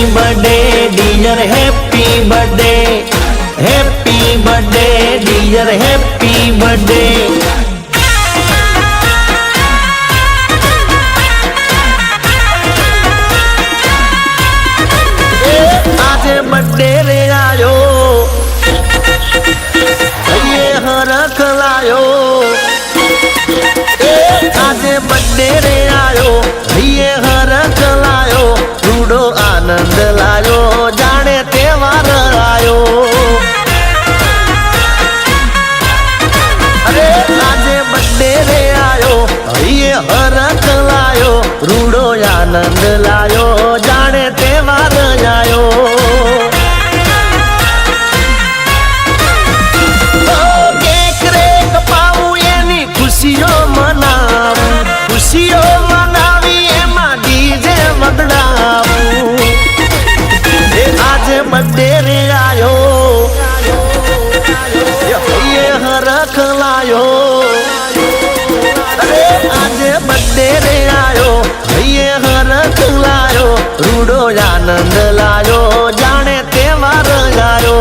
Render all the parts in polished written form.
Birthday dear happy birthday dear happy birthday. आज birthday रे आयो ये हरख लायो। आज बर्थडे रे आयो ये हरख लायो। रूडो आनंद लायो जाने त्योहार आयो। अरे आज बर्थडे रे आयो ये हरख लायो। रूडो आनंद लायो जाने त्योहार आयो। खुशियों मनावी एमा डीजे वगड़ावू। आज बर्थडे रे आयो ये हरख लायो। अरे आज बर्थडे रे आयो ये हरख लायो। रूडो आनंद लायो जाने त्योहार आयो।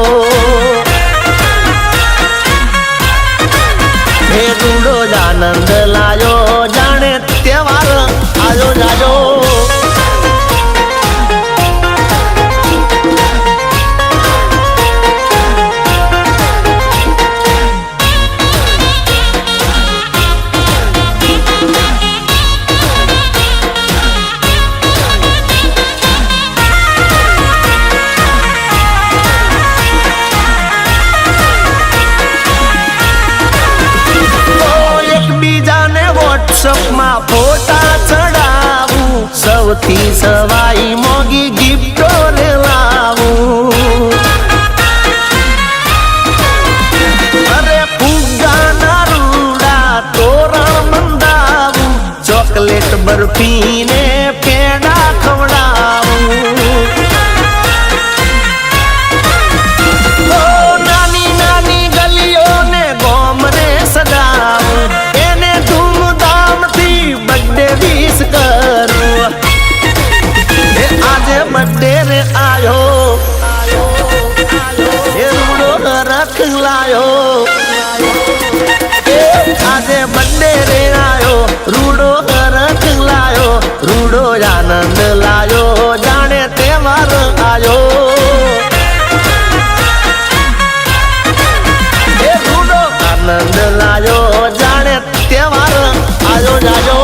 रूडो आनंद लायो जाने त्योहार आयो जायो। व्हाट्सएप में फोटा चढ़ावू। सौथी सवाई मोगी गिफ्टो रे लावू। अरे फुग्गा ना रूड़ा तोरण मंदावू। चॉकलेट बर्फी ने पेड़ा खवड़ावू। नानी नानी गलियों ने गोम रे सजावू। बर्थडे रे आयो ये रूडो रख लायो। आज बर्थडे रे आयो रूडो रख लायो। रूडो आनंद लायो जाने त्योहार आयो। ये रूडो आनंद लायो जाने त्योहार आयो जायो।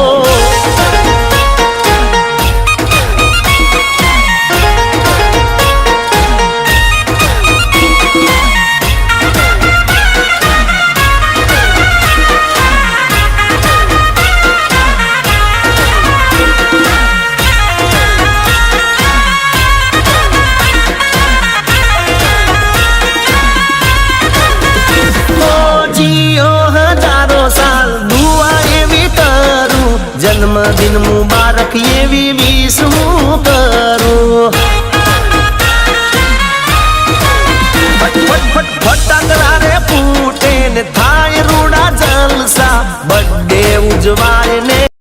जन्मदिन मुबारक ये भी विशु करो। फट फट फट फटाकड़ा रे फूटे ने थाय रूड़ा जलसा। बर्थडे उजवाए ने